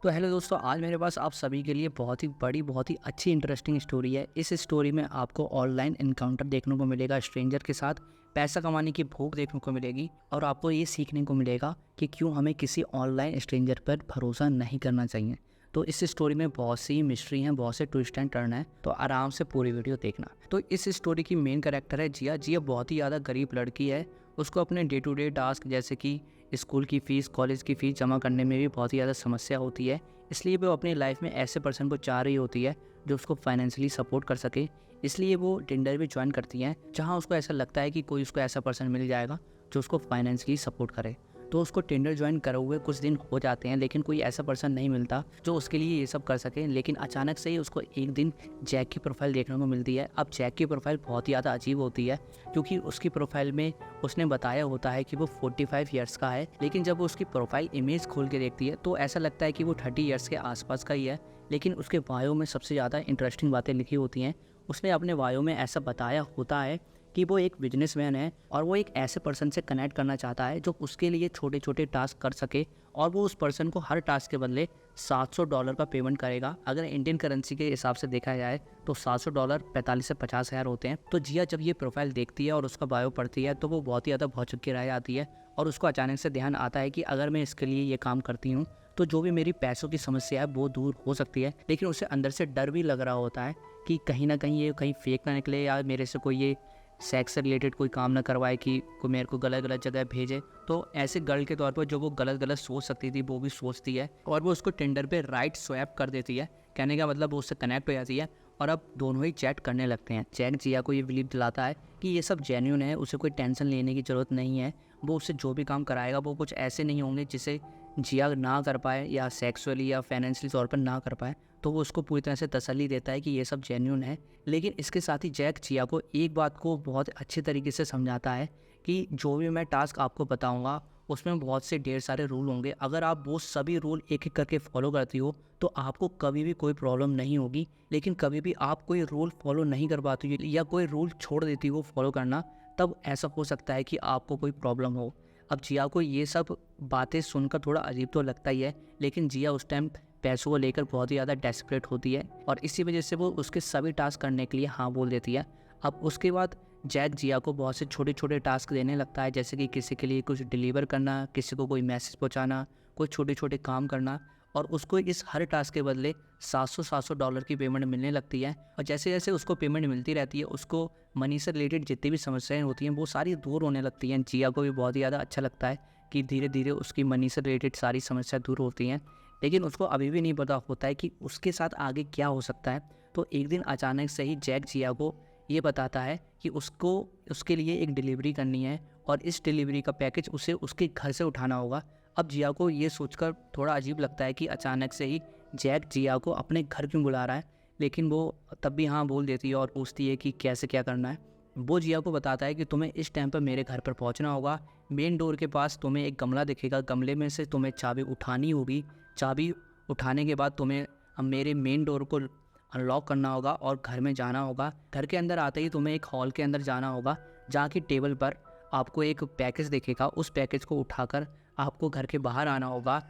तो हेलो दोस्तों, आज मेरे पास आप सभी के लिए बहुत ही बड़ी, बहुत ही अच्छी इंटरेस्टिंग स्टोरी है। इस स्टोरी में आपको ऑनलाइन एनकाउंटर देखने को मिलेगा, स्ट्रेंजर के साथ पैसा कमाने की भूख देखने को मिलेगी और आपको ये सीखने को मिलेगा कि क्यों हमें किसी ऑनलाइन स्ट्रेंजर पर भरोसा नहीं करना चाहिए। तो इस स्टोरी में बहुत सी मिस्ट्री हैं, बहुत से ट्विस्ट एंड टर्न है, तो आराम से पूरी वीडियो देखना। तो इस स्टोरी की मेन कैरेक्टर है जिया। जिया बहुत ही ज़्यादा गरीब लड़की है। उसको अपने डे टू डे टास्क जैसे कि स्कूल की फ़ीस, कॉलेज की फ़ीस जमा करने में भी बहुत ही ज़्यादा समस्या होती है। इसलिए वो अपनी लाइफ में ऐसे पर्सन को चाह रही होती है जो उसको फाइनेंशियली सपोर्ट कर सके। इसलिए वो टिंडर भी ज्वाइन करती हैं, जहाँ उसको ऐसा लगता है कि कोई उसको ऐसा पर्सन मिल जाएगा जो उसको फाइनेंशियली सपोर्ट करे। तो उसको टिंडर ज्वाइन करे हुए कुछ दिन हो जाते हैं, लेकिन कोई ऐसा पर्सन नहीं मिलता जो उसके लिए ये सब कर सके। लेकिन अचानक से ही उसको एक दिन जैक की प्रोफाइल देखने को मिलती है। अब जैक की प्रोफाइल बहुत ही ज़्यादा अजीब होती है, क्योंकि उसकी प्रोफाइल में उसने बताया होता है कि वो 45 ईयर्स का है, लेकिन जब वो उसकी प्रोफाइल इमेज खोल के देखती है तो ऐसा लगता है कि वो 30 ईयर्स के आसपास का ही है। लेकिन उसके बायो में सबसे ज़्यादा इंटरेस्टिंग बातें लिखी होती हैं। उसने अपने बायो में ऐसा बताया होता है कि वो एक बिजनेसमैन है और वो एक ऐसे पर्सन से कनेक्ट करना चाहता है जो उसके लिए छोटे छोटे टास्क कर सके, और वो उस पर्सन को हर टास्क के बदले $700 का पेमेंट करेगा। अगर इंडियन करेंसी के हिसाब से देखा जाए तो $700 45 से 50 हज़ार होते हैं। तो जिया जब ये प्रोफाइल देखती है और उसका बायो पढ़ती है तो वो बहुत ही ज़्यादा भौचक्की के रह जाती है, और उसको अचानक से ध्यान आता है कि अगर मैं इसके लिए ये काम करती हूँ तो जो भी मेरी पैसों की समस्या है वो दूर हो सकती है। लेकिन उसे अंदर से डर भी लग रहा होता है कि कहीं ना कहीं ये कहीं फेक ना निकले, या मेरे से कोई ये सेक्स से रिलेटेड कोई काम ना करवाए कि कोई मेरे को गलत गलत जगह भेजे। तो ऐसे गर्ल के तौर पर जो वो गलत गलत सोच सकती थी वो भी सोचती है, और वो उसको टिंडर पे राइट स्वैप कर देती है। कहने का मतलब वो उससे कनेक्ट हो जाती है और अब दोनों ही चैट करने लगते हैं। जैक जिया को ये बिलीव दिलाता है कि ये सब जेन्युइन है, उसे कोई टेंशन लेने की ज़रूरत नहीं है। वो उससे जो भी काम कराएगा वो कुछ ऐसे नहीं होंगे जिसे जिया ना कर पाए, या सेक्सुअली या फाइनेंशियली तौर पर ना कर पाए। तो वो उसको पूरी तरह से तसल्ली देता है कि ये सब जेन्युइन है। लेकिन इसके साथ ही जैक जिया को एक बात को बहुत अच्छे तरीके से समझाता है कि जो भी मैं टास्क आपको बताऊंगा उसमें बहुत से ढेर सारे रूल होंगे। अगर आप वो सभी रूल एक एक करके फॉलो करती हो तो आपको कभी भी कोई प्रॉब्लम नहीं होगी। लेकिन कभी भी आप कोई रूल फॉलो नहीं कर पाती हो या कोई रूल छोड़ देती हो फॉलो करना, तब ऐसा हो सकता है कि आपको कोई प्रॉब्लम हो। अब जिया को ये सब बातें सुनकर थोड़ा अजीब तो लगता ही है, लेकिन जिया उस टाइम पैसों को लेकर बहुत ही ज़्यादा डेस्परेट होती है और इसी वजह से वो उसके सभी टास्क करने के लिए हाँ बोल देती है। अब उसके बाद जैक जिया को बहुत से छोटे छोटे टास्क देने लगता है, जैसे कि किसी के लिए कुछ डिलीवर करना, किसी को कोई मैसेज पहुंचाना, कोई छोटे छोटे काम करना, और उसको इस हर टास्क के बदले $700 की पेमेंट मिलने लगती है। और जैसे जैसे उसको पेमेंट मिलती रहती है उसको मनी से रिलेटेड जितनी भी समस्याएं होती हैं वो सारी दूर होने लगती हैं। जिया को भी बहुत ही ज़्यादा अच्छा लगता है कि धीरे धीरे उसकी मनी से रिलेटेड सारी समस्याएं दूर होती हैं। लेकिन उसको अभी भी नहीं पता होता है कि उसके साथ आगे क्या हो सकता है। तो एक दिन अचानक से ही जैक जिया को ये बताता है कि उसको उसके लिए एक डिलीवरी करनी है और इस डिलीवरी का पैकेज उसे उसके घर से उठाना होगा। अब जिया को ये सोचकर थोड़ा अजीब लगता है कि अचानक से ही जैक जिया को अपने घर क्यों बुला रहा है, लेकिन वो तब भी हाँ बोल देती है और पूछती है कि कैसे क्या करना है। वो जिया को बताता है कि तुम्हें इस टाइम पर मेरे घर पर पहुंचना होगा। मेन डोर के पास तुम्हें एक गमला दिखेगा, गमले में से तुम्हें चाबी उठानी होगी। चाबी उठाने के बाद तुम्हें मेरे मेन डोर को अनलॉक करना होगा और घर में जाना होगा। घर के अंदर आते ही तुम्हें एक हॉल के अंदर जाना होगा, जहाँ की टेबल पर आपको एक पैकेज दिखेगा। उस पैकेज को उठाकर आपको घर के बाहर आना होगा,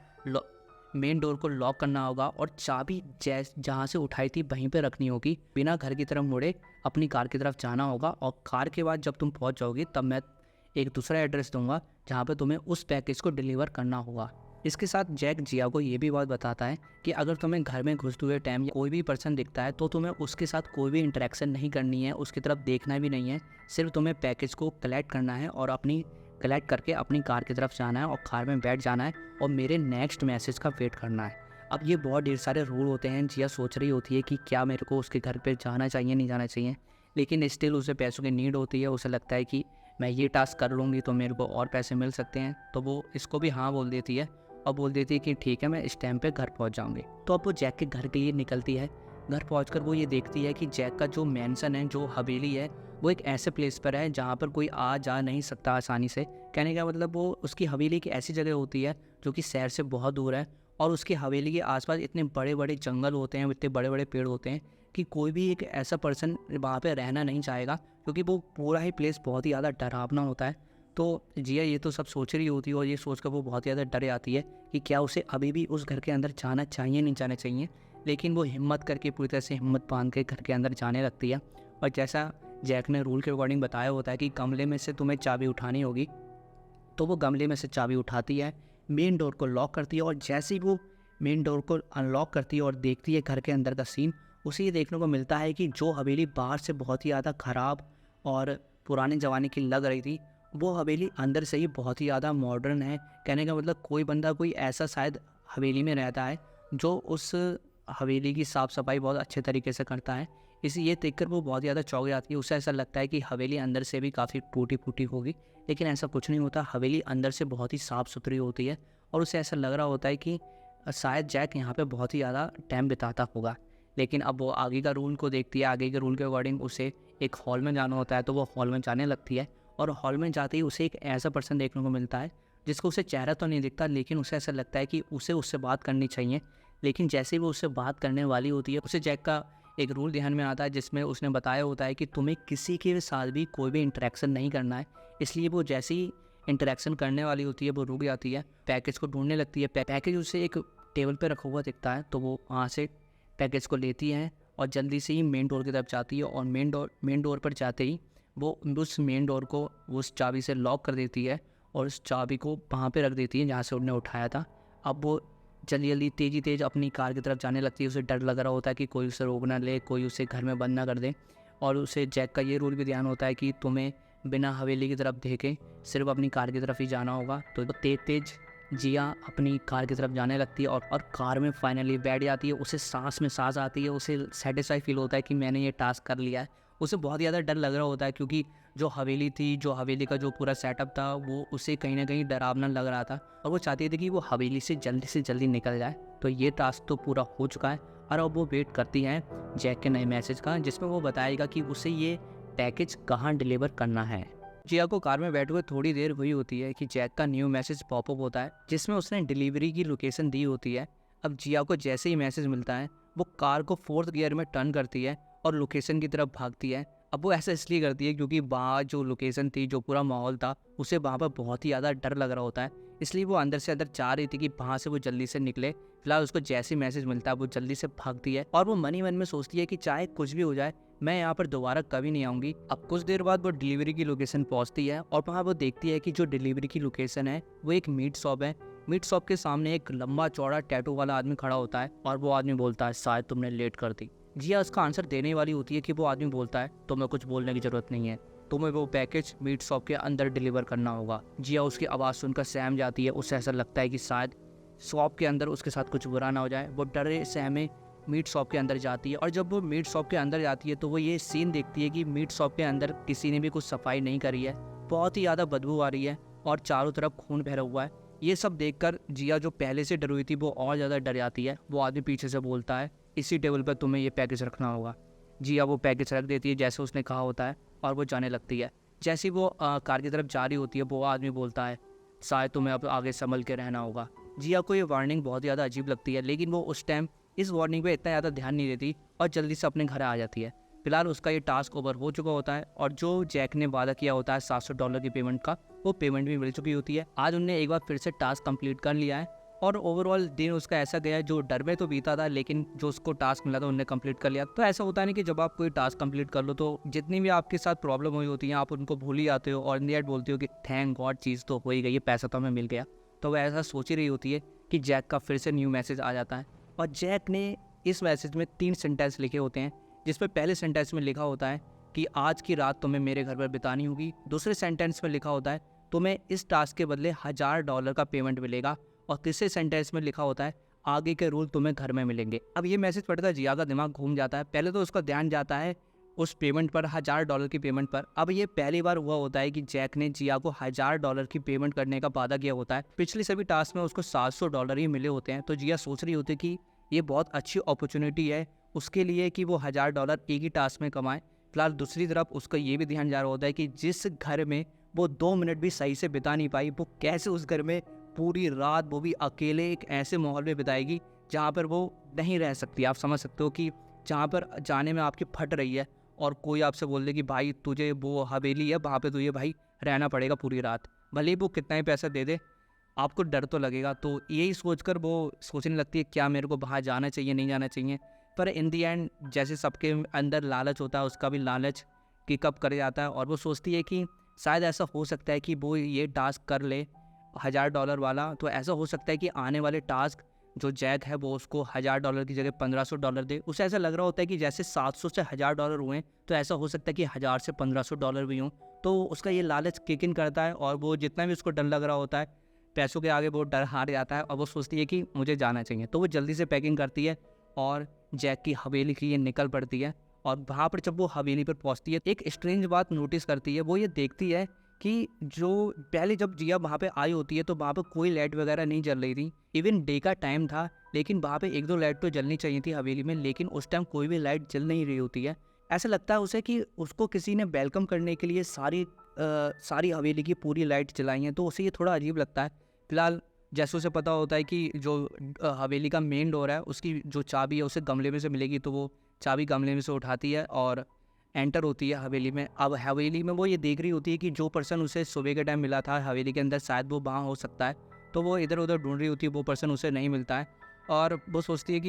मेन डोर को लॉक करना होगा और चाबी जहाँ से उठाई थी वहीं पे रखनी होगी। बिना घर की तरफ मुड़े अपनी कार की तरफ जाना होगा, और कार के बाद जब तुम पहुँच जाओगी तब मैं एक दूसरा एड्रेस दूंगा जहाँ पे तुम्हें उस पैकेज को डिलीवर करना होगा। इसके साथ जैक जिया को ये भी बात बताता है कि अगर तुम्हें घर में घुसते हुए टाइम कोई भी पर्सन दिखता है तो तुम्हें उसके साथ कोई भी इंटरेक्शन नहीं करनी है, उसकी तरफ देखना भी नहीं है। सिर्फ तुम्हें पैकेज को कलेक्ट करना है और कलेक्ट करके अपनी कार की तरफ जाना है और कार में बैठ जाना है और मेरे नेक्स्ट मैसेज का वेट करना है। अब ये बहुत ढेर सारे रूल होते हैं। जिया सोच रही होती है कि क्या मेरे को उसके घर पे जाना चाहिए नहीं जाना चाहिए, लेकिन स्टिल उसे पैसों की नीड होती है। उसे लगता है कि मैं ये टास्क कर लूँगी तो मेरे को और पैसे मिल सकते हैं, तो वो इसको भी हाँ बोल देती है और बोल देती है कि ठीक है मैं इस टाइम पे घर पहुंच जाऊंगी। तो अब वो जैक के घर के लिए निकलती है। घर पहुंचकर वो ये देखती है कि जैक का जो मैंसन है, जो हवेली है, वो एक ऐसे प्लेस पर है जहाँ पर कोई आ जा नहीं सकता आसानी से। कहने का मतलब वो उसकी हवेली की ऐसी जगह होती है जो कि शहर से बहुत दूर है, और उसकी हवेली के आसपास इतने बड़े बड़े जंगल होते हैं, इतने बड़े बड़े पेड़ होते हैं कि कोई भी एक ऐसा पर्सन वहाँ पे रहना नहीं चाहेगा, क्योंकि वो पूरा ही प्लेस बहुत ही ज़्यादा डरावना होता है। तो जिया ये तो सब सोच रही होती है और ये सोचकर वो बहुत ज़्यादा डर जाती है कि क्या उसे अभी भी उस घर के अंदर जाना चाहिए नहीं जाना चाहिए। लेकिन वो हिम्मत करके पूरी तरह से हिम्मत बांध के घर के अंदर जाने लगती है। और जैसा जैक ने रूल के अकॉर्डिंग बताया होता है कि गमले में से तुम्हें चाबी उठानी होगी, तो वो गमले में से चाबी उठाती है, मेन डोर को लॉक करती है और जैसे ही वो मेन डोर को अनलॉक करती है और देखती है घर के अंदर का सीन, उसे ये देखने को मिलता है कि जो हवेली बाहर से बहुत ही ज़्यादा ख़राब और पुराने ज़माने की लग रही थी, वो हवेली अंदर से ही बहुत ही ज़्यादा मॉडर्न है। कहने का मतलब कोई बंदा कोई ऐसा शायद हवेली में रहता है जो उस हवेली की साफ़ सफाई बहुत अच्छे तरीके से करता है। इसे ये देखकर वो बहुत ज़्यादा चौंक जाती है। उसे ऐसा लगता है कि हवेली अंदर से भी काफ़ी टूटी-फूटी होगी, लेकिन ऐसा कुछ नहीं होता। हवेली अंदर से बहुत ही साफ़ सुथरी होती है और उसे ऐसा लग रहा होता है कि शायद जैक यहाँ पे बहुत ही ज़्यादा टाइम बिताता होगा। लेकिन अब वो आगे का रूल को देखती है, आगे के रूल के अकॉर्डिंग उसे एक हॉल में जाना होता है, तो वो हॉल में जाने लगती है और हॉल में जाते ही उसे एक ऐसा पर्सन देखने को मिलता है जिसको उसे चेहरा तो नहीं दिखता, लेकिन उसे ऐसा लगता है कि उसे उससे बात करनी चाहिए। लेकिन जैसे ही वो उससे बात करने वाली होती है, उसे जैक का एक रूल ध्यान में आता है जिसमें उसने बताया होता है कि तुम्हें किसी के साथ भी कोई भी इंटरेक्शन नहीं करना है। इसलिए वो जैसे ही इंटरेक्शन करने वाली होती है वो रुक जाती है, पैकेज को ढूंढने लगती है। पैकेज उसे एक टेबल पे रखा हुआ दिखता है, तो वो वहाँ से पैकेज को लेती है और जल्दी से ही मेन डोर की तरफ जाती है और मेन डोर पर जाते ही वो उस मेन डोर को उस चाबी से लॉक कर देती है और उस चाबी को वहाँ पे रख देती है जहाँ से उन्होंने उठाया था। अब वो जल्दी जल्दी तेज़ी अपनी कार की तरफ जाने लगती है। उसे डर लग रहा होता है कि कोई उसे रोक ना ले, कोई उसे घर में बंद ना कर दे। और उसे जैक का ये रूल भी ध्यान होता है कि तुम्हें बिना हवेली की तरफ देखे सिर्फ अपनी कार की तरफ ही जाना होगा। तो तेज़ जिया अपनी कार की तरफ जाने लगती है और कार में फाइनली बैठ जाती है। उसे सांस में सांस आती है, उसे सेटिस्फाई फील होता है कि मैंने ये टास्क कर लिया है। उसे बहुत ज़्यादा डर लग रहा होता है क्योंकि जो हवेली थी, जो हवेली का जो पूरा सेटअप था, वो उसे कहीं ना कहीं डरावना लग रहा था और वो चाहती थी कि वो हवेली से जल्दी निकल जाए। तो ये टास्क तो पूरा हो चुका है और अब वो वेट करती हैं जैक के नए मैसेज का, जिसमें वो बताएगा कि उसे ये पैकेज कहाँ डिलीवर करना है। जिया को कार में बैठे हुए थोड़ी देर हुई होती है कि जैक का न्यू मैसेज पॉपअप होता है जिसमें उसने डिलीवरी की लोकेशन दी होती है। अब जिया को जैसे ही मैसेज मिलता है वो कार को 4th गियर में टर्न करती है और लोकेशन की तरफ भागती है। अब वो ऐसा इसलिए करती है क्योंकि वहाँ जो लोकेशन थी, जो पूरा माहौल था, उसे वहाँ पर बहुत ही ज़्यादा डर लग रहा होता है। इसलिए वो अंदर से अंदर चाह रही थी कि वहाँ से वो जल्दी से निकले। फिलहाल उसको जैसे मैसेज मिलता है वो जल्दी से भागती है और वो मन ही मन में सोचती है कि चाहे कुछ भी हो जाए, मैं यहाँ पर दोबारा कभी नहीं आऊँगी। अब कुछ देर बाद वो डिलीवरी की लोकेशन पहुँचती है और वहाँ वो देखती है कि जो डिलीवरी की लोकेशन है वो एक मीट शॉप है। मीट शॉप के सामने एक लंबा चौड़ा टैटू वाला आदमी खड़ा होता है और वो आदमी बोलता है, शायद तुमने लेट कर दी। जिया उसका आंसर देने वाली होती है कि वो आदमी बोलता है, तुम्हें कुछ बोलने की ज़रूरत नहीं है, तुम्हें वो पैकेज मीट शॉप के अंदर डिलीवर करना होगा। जिया उसकी आवाज़ सुनकर सहम जाती है। उसे ऐसा लगता है कि शायद शॉप के अंदर उसके साथ कुछ बुरा ना हो जाए। वो डरे सहमे मीट शॉप के अंदर जाती है और जब वो मीट शॉप के अंदर जाती है तो वो ये सीन देखती है कि मीट शॉप के अंदर किसी ने भी कुछ सफाई नहीं करी है। बहुत ही ज़्यादा बदबू आ रही है और चारों तरफ खून बह हुआ है। ये सब देखकर जिया, जो पहले से डरी हुई थी, वो और ज़्यादा डर जाती है। वो आदमी पीछे से बोलता है, इसी टेबल पर तुम्हें ये पैकेज रखना होगा। जिया वो पैकेज रख देती है जैसे उसने कहा होता है और वो जाने लगती है। जैसे ही वो कार की तरफ जा रही होती है, वो आदमी बोलता है, शायद तुम्हें अब आगे संभल के रहना होगा। जिया को ये वार्निंग बहुत ज़्यादा अजीब लगती है, लेकिन वो उस टाइम इस वार्निंग पे इतना ज़्यादा ध्यान नहीं देती और जल्दी से अपने घर आ जाती है। फिलहाल उसका ये टास्क ओवर हो चुका होता है और जो जैक ने वादा किया होता है $700 की पेमेंट का, वो पेमेंट भी मिल चुकी होती है। आज उनने एक बार फिर से टास्क कंप्लीट कर लिया है और ओवरऑल दिन उसका ऐसा गया है, जो डर में तो बीता था, लेकिन जो उसको टास्क मिला था उन्होंने कंप्लीट कर लिया। तो ऐसा होता है नहीं कि जब आप कोई टास्क कंप्लीट कर लो तो जितनी भी आपके साथ प्रॉब्लम हुई होती है आप उनको भूल ही जाते हो और इन द एंड बोलते हो कि थैंक गॉड, चीज़ तो हो ही गई है, पैसा तो हमें मिल गया। तो वह ऐसा सोच ही रही होती है कि जैक का फिर से न्यू मैसेज आ जाता है और जैक ने इस मैसेज में 3 सेंटेंस लिखे होते हैं, जिसमें पहले सेंटेंस में लिखा होता है कि आज की रात तुम्हें मेरे घर पर बितानी होगी। दूसरे सेंटेंस में लिखा होता है तुम्हें इस टास्क के बदले $1000 का पेमेंट मिलेगा और तीसरे सेंटेंस में लिखा होता है आगे के रूल तुम्हें घर में मिलेंगे। अब ये मैसेज पढ़कर जिया का दिमाग घूम जाता है। पहले तो उसका ध्यान जाता है उस पेमेंट पर, $1000 की पेमेंट पर। अब ये पहली बार हुआ होता है कि जैक ने जिया को $1000 की पेमेंट करने का वादा किया होता है। पिछले सभी टास्क में उसको $700 ही मिले होते हैं। तो जिया सोच रही होती है कि ये बहुत अच्छी अपॉर्चुनिटी है उसके लिए कि वो $1000 एक ही टास्क में कमाए। फिलहाल दूसरी तरफ उसका ये भी ध्यान जा रहा होता है कि जिस घर में वो 2 मिनट भी सही से बिता नहीं पाई, वो कैसे उस घर में पूरी रात, वो भी अकेले, एक ऐसे माहौल में बिताएगी जहाँ पर वो नहीं रह सकती। आप समझ सकते हो कि जहाँ पर जाने में आपकी फट रही है और कोई आपसे बोल दे कि भाई तुझे वो हवेली है वहाँ पे तुझे भाई रहना पड़ेगा पूरी रात, भले ही वो कितना ही पैसा दे दे, आपको डर तो लगेगा। तो यही सोचकर वो सोचने लगती है क्या मेरे को बाहर जाना चाहिए नहीं जाना चाहिए। पर इन दी एंड जैसे सबके अंदर लालच होता है, उसका भी लालच किकअप कर जाता है और वो सोचती है कि शायद ऐसा हो सकता है कि वो ये टास्क कर ले $1000 वाला, तो ऐसा हो सकता है कि आने वाले टास्क जो जैक है वो उसको $1000 की जगह $1500 दे। उसे ऐसा लग रहा होता है कि जैसे 700 से $1000 हुए हैं, तो ऐसा हो सकता है कि 1000 से $1500 भी हों। तो उसका ये लालच किक इन करता है और वो जितना भी उसको डर लग रहा होता है, पैसों के आगे वो डर हार जाता है और वो सोचती है कि मुझे जाना चाहिए। तो वो जल्दी से पैकिंग करती है और जैक की हवेली के लिए निकल पड़ती है। और वहाँ पर जब वो हवेली पर पहुँचती है, एक स्ट्रेंज बात नोटिस करती है। वो ये देखती है कि जो पहले जब जिया वहाँ पे आई होती है तो वहाँ पे कोई लाइट वगैरह नहीं जल रही थी। इवन डे का टाइम था, लेकिन वहाँ पे 1-2 लाइट तो जलनी चाहिए थी हवेली में, लेकिन उस टाइम कोई भी लाइट जल नहीं रही होती है। ऐसा लगता है उसे कि उसको किसी ने वेलकम करने के लिए सारी हवेली की पूरी लाइट जलाई हैं, तो उसे ये थोड़ा अजीब लगता है। फिलहाल जैसे उसे पता होता है कि जो हवेली का मेन डोर है उसकी जो चाबी है उसे गमले में से मिलेगी, तो वो चाबी गमले में से उठाती है और एंटर होती है हवेली में। अब हवेली में वो ये देख रही होती है कि जो पर्सन उसे सुबह के टाइम मिला था हवेली के अंदर, शायद वो वहाँ हो सकता है। तो वो इधर उधर ढूंढ रही होती है, वो पर्सन उसे नहीं मिलता है और वो सोचती है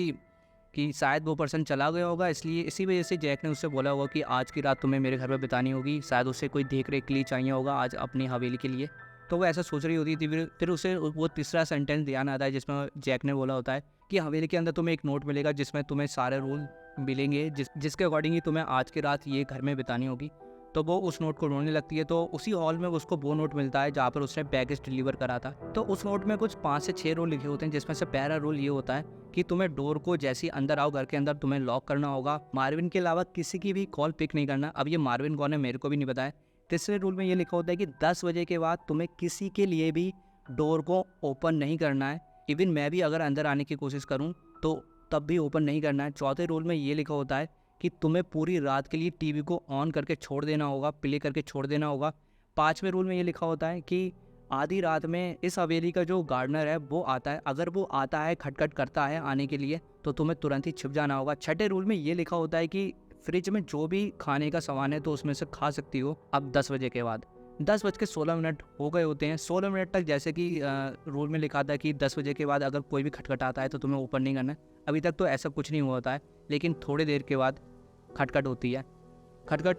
कि शायद वो पर्सन चला गया होगा, इसलिए इसी वजह से जैक ने उससे बोला होगा कि आज की रात तुम्हें मेरे घर पर बितानी होगी। शायद उसे कोई देख रेख के लिए चाहिए होगा आज अपनी हवेली के लिए। तो वो ऐसा सोच रही होती थी। फिर उसे वो तीसरा सेंटेंस ध्यान आता है जिसमें जैक ने बोला होता है कि हवेली के अंदर तुम्हें एक नोट मिलेगा जिसमें तुम्हें सारे रूल मिलेंगे जिसके अकॉर्डिंग ही तुम्हें आज की रात ये घर में बितानी होगी। तो वो उस नोट को ढूंढने लगती है। तो उसी हॉल में उसको वो नोट मिलता है जहाँ पर उसने बैगेज डिलीवर करा था। तो उस नोट में कुछ 5 से 6 रूल लिखे होते हैं, जिसमें से पहला रूल ये होता है कि तुम्हें डोर को जैसे ही अंदर आओ घर के अंदर तुम्हें लॉक करना होगा। मार्विन के अलावा किसी की भी कॉल पिक नहीं करना। अब ये मार्विन कौन है मेरे को भी नहीं पता है। तीसरे रूल में ये लिखा होता है कि 10 बजे के बाद तुम्हें किसी के लिए भी डोर को ओपन नहीं करना है। इवन मैं भी अगर अंदर आने की कोशिश करूँ तो तब भी ओपन नहीं करना है। चौथे रूल में ये लिखा होता है कि तुम्हें पूरी रात के लिए टीवी को ऑन करके छोड़ देना होगा, प्ले करके छोड़ देना होगा। 5वें रूल में ये लिखा होता है कि आधी रात में इस हवेली का जो गार्डनर है वो आता है, अगर वो आता है खटखट करता है आने के लिए तो तुम्हें तुरंत ही छिप जाना होगा। 6ठे रूल में ये लिखा होता है कि फ्रिज में जो भी खाने का सामान है तो उसमें से खा सकती हो अब 10 बजे के बाद। 10:16 हो गए होते हैं। 16 मिनट तक जैसे कि रूल में लिखा था कि 10 बजे के बाद अगर कोई भी खटखट आता है तो तुम्हें ओपन नहीं करना है। अभी तक तो ऐसा कुछ नहीं हुआ होता है, लेकिन थोड़ी देर के बाद खटखट होती है। खटखट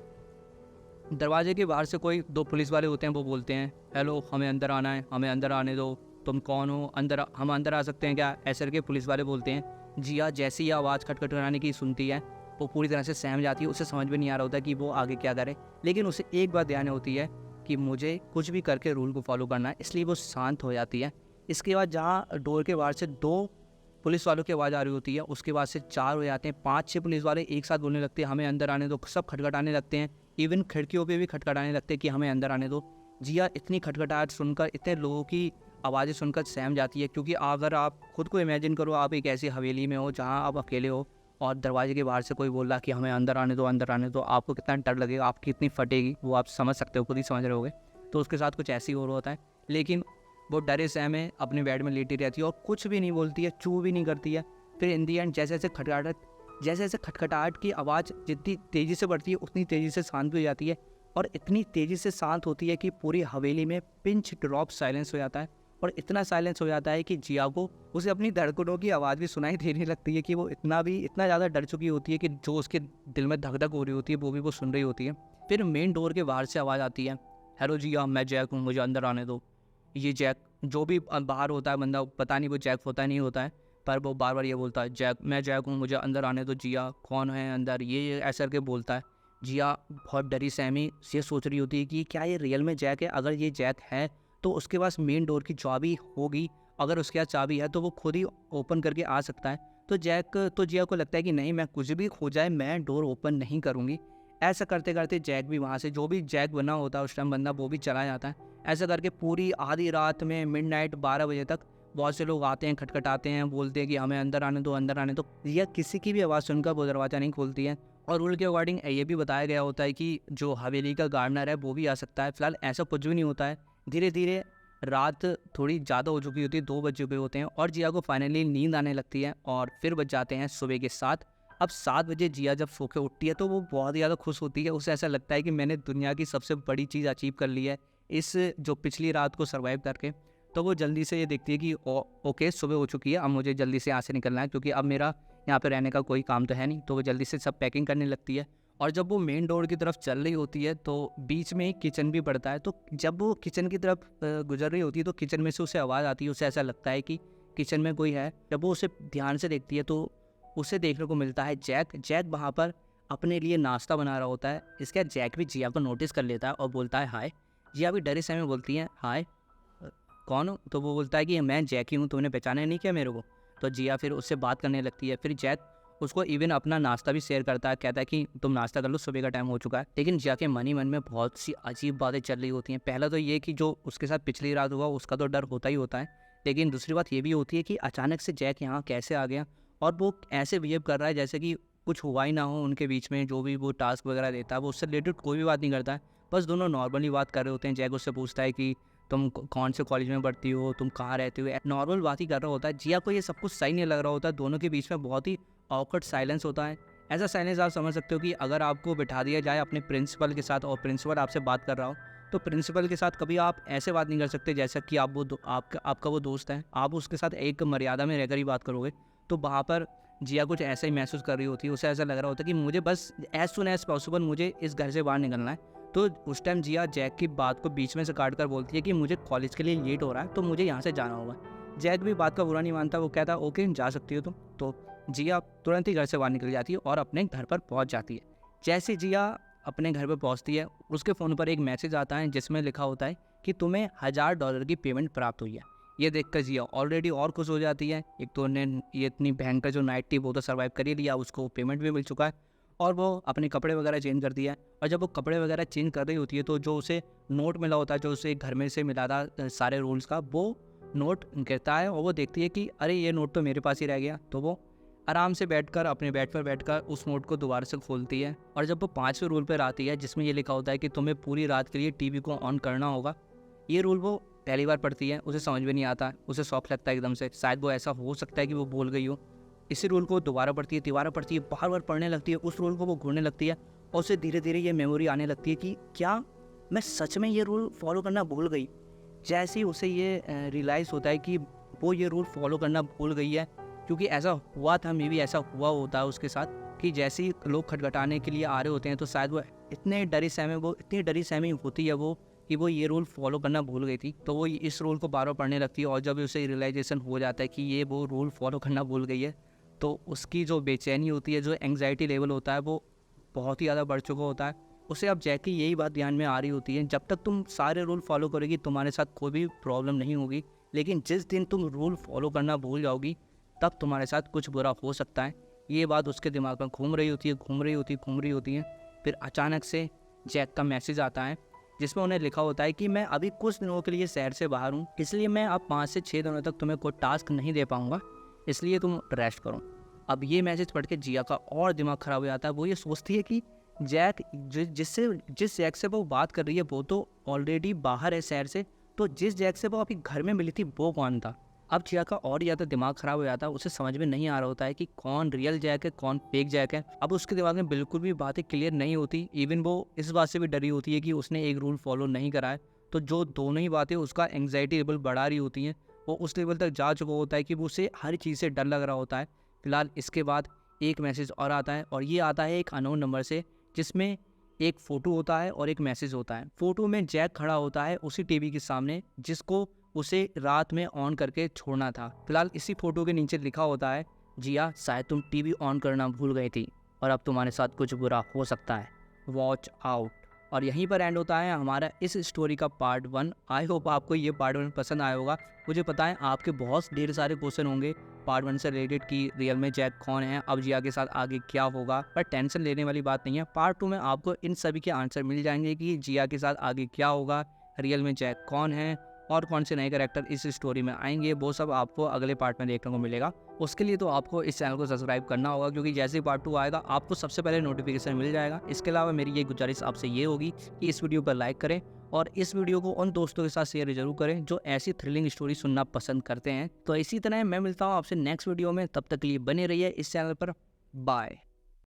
दरवाजे के बाहर से कोई 2 पुलिस वाले होते हैं, वो बोलते हैं हेलो हमें अंदर आना है, हमें अंदर आने दो, तुम कौन हो, हम अंदर आ सकते हैं क्या, ऐसे करके पुलिस वाले बोलते हैं। जिया जैसी आवाज़ खटखट कराने की सुनती है वो पूरी तरह से सहम जाती है। उसे समझ में नहीं आ रहा होता कि वो आगे क्या करे, लेकिन उसे एक बात ध्यान होती है कि मुझे कुछ भी करके रूल को फॉलो करना है, इसलिए वो शांत हो जाती है। इसके बाद जहाँ डोर के बाहर से 2 पुलिस वालों की आवाज़ आ रही होती है, उसके बाद से 4 हो जाते हैं। 5-6 पुलिस वाले एक साथ बोलने लगते हैं हमें अंदर आने दो। सब खटखटाने लगते हैं, इवन खिड़कियों पे भी खटखटाने लगते हैं कि हमें अंदर आने दो। जिया इतनी खटखटाहट सुनकर, इतने लोगों की आवाज़ें सुनकर सहम जाती है, क्योंकि अगर आप खुद को इमेजिन करो आप एक ऐसी हवेली में हो जहाँ आप अकेले हो और दरवाजे के बाहर से कोई बोल रहा कि हमें अंदर आने दो अंदर आने दो, आपको कितना डर लगेगा, आपकी इतनी फटेगी वो आप समझ सकते हो, खुद ही समझ रहे होगे। तो उसके साथ कुछ ऐसे ही हो रहा होता है, लेकिन वो डरे सहमे अपने बेड में लेटी रहती है और कुछ भी नहीं बोलती है, चू भी नहीं करती है। फिर इन दी एंड जैसे जैसे खटखटाहट की आवाज़ जितनी तेज़ी से बढ़ती है उतनी तेज़ी से शांत भी हो जाती है, और इतनी तेज़ी से शांत होती है कि पूरी हवेली में पिंच ड्रॉप साइलेंस हो जाता है। और इतना साइलेंस हो जाता है कि जिया को उसे अपनी धड़कनों की आवाज़ भी सुनाई देने लगती है, कि वो इतना ज़्यादा डर चुकी होती है कि जो उसके दिल में धक धक हो रही होती है वो भी वो सुन रही होती है। फिर मेन डोर के बाहर से आवाज़ आती है हेलो जिया मैं जैक हूँ, मुझे अंदर आने दो। ये जैक जो भी बाहर होता है बंदा, पता नहीं वो जैक होता है नहीं होता है, पर वो बार बार ये बोलता है जैक मैं जैक हूँ, मुझे अंदर आने दो। जिया कौन है अंदर, ये ऐसा करके बोलता है। जिया बहुत डरी सहमी ये सोच रही होती है कि क्या ये रियल में जैक है। अगर ये जैक है तो उसके पास मेन डोर की चाबी होगी, अगर उसके पास चाबी है तो वो खुद ही ओपन करके आ सकता है। तो जिया को लगता है कि नहीं, मैं कुछ भी हो जाए मैं डोर ओपन नहीं करूँगी। ऐसा करते करते जैक भी वहाँ से, जो भी जैक बना होता है उस टाइम बंदा, वो भी चला जाता है। ऐसा करके पूरी आधी रात में मिडनाइट 12 बजे तक बहुत से लोग आते हैं, खटखटाते हैं, बोलते हैं कि हमें अंदर आने दो अंदर आने दो। जिया किसी की भी आवाज़ सुनकर वो दरवाज़ा नहीं खोलती है। और रूल के अकॉर्डिंग ये भी बताया गया होता है कि जो हवेली का गार्डनर है वो भी आ सकता है। फिलहाल ऐसा कुछ भी नहीं होता है। धीरे धीरे रात थोड़ी ज़्यादा हो चुकी होती है, 2 बज चुके होते हैं और जिया को फाइनली नींद आने लगती है और फिर बज जाते हैं सुबह के 7। अब 7 बजे जिया जब सो के उठती है तो वो बहुत ही ज़्यादा खुश होती है। उसे ऐसा लगता है कि मैंने दुनिया की सबसे बड़ी चीज़ अचीव कर ली है। इस जो पिछली रात को सर्वाइव करके, तो वो जल्दी से ये देखती है कि ओके सुबह हो चुकी है, अब मुझे जल्दी से यहाँ से निकलना है क्योंकि अब मेरा यहाँ पे रहने का कोई काम तो है नहीं। तो वो जल्दी से सब पैकिंग करने लगती है और जब वो मेन डोर की तरफ चल रही होती है तो बीच में एक किचन भी पड़ता है। तो जब वो किचन की तरफ गुजर रही होती है तो किचन में से उसे आवाज़ आती है, उसे ऐसा लगता है कि किचन में कोई है। जब वो उसे ध्यान से देखती है तो उसे देखने को मिलता है जैक। जैक वहाँ पर अपने लिए नाश्ता बना रहा होता है। इसके बाद जैक भी जिया को नोटिस कर लेता है और बोलता है हाय। जिया भी डरे समय बोलती है हाय कौन हो? तो वो बोलता है कि मैं जैक ही हूँ, तुमने पहचाना नहीं क्या मेरे को? तो जिया फिर उससे बात करने लगती है। फिर जैक उसको इवन अपना नाश्ता भी शेयर करता है, कहता है कि तुम नाश्ता कर लो, सुबह का टाइम हो चुका है। लेकिन जिया के मन ही मन में बहुत सी अजीब बातें चल रही होती हैं। पहला तो ये कि जो उसके साथ पिछली रात हुआ उसका तो डर होता ही होता है, लेकिन दूसरी बात ये भी होती है कि अचानक से जैक यहाँ कैसे आ गया और वो ऐसे बिहेव कर रहा है जैसे कि कुछ हुआ ही ना हो उनके बीच में। जो भी वो टास्क वगैरह देता है वो उससे रिलेटेड कोई भी बात नहीं करता है, बस दोनों नॉर्मली बात कर रहे होते हैं। जैक उससे पूछता है कि तुम कौन से कॉलेज में पढ़ती हो, तुम कहाँ रहते हो, नॉर्मल बात ही कर रहा होता है। जिया को ये सब कुछ सही नहीं लग रहा होता है, दोनों के बीच में बहुत ही ऑकवर्ड साइलेंस होता है। ऐसा साइलेंस आप समझ सकते हो कि अगर आपको बिठा दिया जाए अपने प्रिंसिपल के साथ और प्रिंसिपल आपसे बात कर रहा हो, तो प्रिंसिपल के साथ कभी आप ऐसे बात नहीं कर सकते जैसा कि आप आपका वो दोस्त है, आप उसके साथ एक मर्यादा में रहकर ही बात करोगे। तो वहाँ पर जिया कुछ ऐसा ही महसूस कर रही होती है, उसे ऐसा लग रहा होता है कि मुझे बस एज सुन एज पॉसिबल मुझे इस घर से बाहर निकलना है। तो उस टाइम जिया जैक की बात को बीच में से काट कर बोलती है कि मुझे कॉलेज के लिए लेट हो रहा है तो मुझे यहाँ से जाना होगा। जैक भी बात का बुरा नहीं मानता, वो कहता है ओके जा सकती हो तुम। तो जिया तुरंत ही घर से बाहर निकल जाती है और अपने घर पर पहुँच जाती है। जैसे जिया अपने घर पर पहुँचती है उसके फ़ोन पर एक मैसेज आता है जिसमें लिखा होता है कि तुम्हें $1000 की पेमेंट प्राप्त हुई है। ये देखकर जिया ऑलरेडी और खुश हो जाती है। एक तो उन्हें ये इतनी भयंकर जो नाइट थी वो तो सर्वाइव कर ही लिया, उसको पेमेंट भी मिल चुका है और वो अपने कपड़े वगैरह चेंज कर दिया है। और जब वो कपड़े वगैरह चेंज कर रही होती है तो जो उसे नोट मिला होता है, जो उसे घर में से मिला था सारे रूल्स का, वो नोट गिरता है और वो देखती है कि अरे ये नोट तो मेरे पास ही रह गया। तो वो आराम से बैठकर अपने बेड पर बैठकर उस नोट को दोबारा से खोलती है और जब वो 5वें रूल पर आती है जिसमें ये लिखा होता है कि तुम्हें पूरी रात के लिए टीवी को ऑन करना होगा, ये रूल वो पहली बार पढ़ती है, उसे समझ में नहीं आता, उसे शौक लगता है एकदम से, शायद वो ऐसा हो सकता है कि वो भूल गई हो। इसी रूल को दोबारा पढ़ती है, बार बार पढ़ने लगती है, उस रूल को वो घूरने लगती है और उसे धीरे धीरे ये मेमोरी आने लगती है कि क्या मैं सच में ये रूल फॉलो करना भूल गई। जैसे ही उसे ये रियलाइज़ होता है कि वो ये रूल फॉलो करना भूल गई है, क्योंकि ऐसा हुआ था, मे बी ऐसा हुआ होता है उसके साथ कि जैसे ही लोग खटखटाने के लिए आ रहे होते हैं तो शायद वो इतनी डरी सहमी होती है वो कि वो ये रूल फॉलो करना भूल गई थी। तो वो इस रूल को बार बार पढ़ने लगती है और जब उसे रियलाइजेशन हो जाता है कि ये वो रूल फॉलो करना भूल गई है तो उसकी जो बेचैनी होती है, जो एंग्जाइटी लेवल होता है वो बहुत ही ज़्यादा बढ़ चुका होता है। उसे अब जैक की यही बात ध्यान में आ रही होती है, जब तक तुम सारे रूल फॉलो करोगी तुम्हारे साथ कोई भी प्रॉब्लम नहीं होगी, लेकिन जिस दिन तुम रूल फॉलो करना भूल जाओगी तब तुम्हारे साथ कुछ बुरा हो सकता है। ये बात उसके दिमाग में घूम रही होती है। फिर अचानक से जैक का मैसेज आता है जिसमें उन्हें लिखा होता है कि मैं अभी कुछ दिनों के लिए शहर से बाहर हूँ, इसलिए मैं अब 5 से 6 दिनों तक तुम्हें कोई टास्क नहीं दे पाऊँगा, इसलिए तुम रेस्ट करो। अब ये मैसेज पढ़ के जिया का और दिमाग ख़राब हो जाता है। वो ये सोचती है कि जैक जिस जैक से वो बात कर रही है वो तो ऑलरेडी बाहर है शहर से, तो जिस जैक से वो अभी घर में मिली थी वो कौन था। अब जिया का और ज़्यादा दिमाग ख़राब हो जाता है, उसे समझ में नहीं आ रहा होता है कि कौन रियल जैक है कौन फेक जैक है। अब उसके दिमाग में बिल्कुल भी बातें क्लियर नहीं होती, इवन वो इस बात से भी डरी होती है कि उसने एक रूल फॉलो नहीं करा है। तो जो दोनों ही बातें उसका एंग्जाइटी लेवल बढ़ा रही होती हैं, वो उस लेवल तक जा चुका होता है कि वो उसे हर चीज़ से डर लग रहा होता है। फिलहाल इसके बाद एक मैसेज और आता है और ये आता है एक अननोन नंबर से, जिसमें एक फ़ोटो होता है और एक मैसेज होता है। फ़ोटो में जैक खड़ा होता है उसी टीवी के सामने जिसको उसे रात में ऑन करके छोड़ना था। फिलहाल इसी फोटो के नीचे लिखा होता है जिया शायद तुम टीवी ऑन करना भूल गई थी और अब तुम्हारे साथ कुछ बुरा हो सकता है, वॉच आउट। और यहीं पर एंड होता है हमारा इस स्टोरी का पार्ट 1। आई होप आपको ये पार्ट 1 पसंद आया होगा। मुझे पता है आपके बहुत ढेर सारे क्वेश्चन होंगे पार्ट 1 से रिलेटेड कि रियल में जैक कौन है, अब जिया के साथ आगे क्या होगा, पर टेंशन लेने वाली बात नहीं है। पार्ट 2 में आपको इन सभी के आंसर मिल जाएंगे कि जिया के साथ आगे क्या होगा, रियल में जैक कौन है और कौन से नए कैरेक्टर इस स्टोरी में आएंगे, वो सब आपको अगले पार्ट में देखने को मिलेगा। उसके लिए तो आपको इस चैनल को सब्सक्राइब करना होगा, क्योंकि जैसे ही पार्ट 2 आएगा आपको सबसे पहले नोटिफिकेशन मिल जाएगा। इसके अलावा मेरी ये गुजारिश आपसे ये होगी कि इस वीडियो पर लाइक करें और इस वीडियो को उन दोस्तों के साथ शेयर जरूर करें जो ऐसी थ्रिलिंग स्टोरी सुनना पसंद करते हैं। तो इसी तरह मैं मिलता हूँ आपसे नेक्स्ट वीडियो में, तब तक के लिए बने रहिए इस चैनल पर। बाय।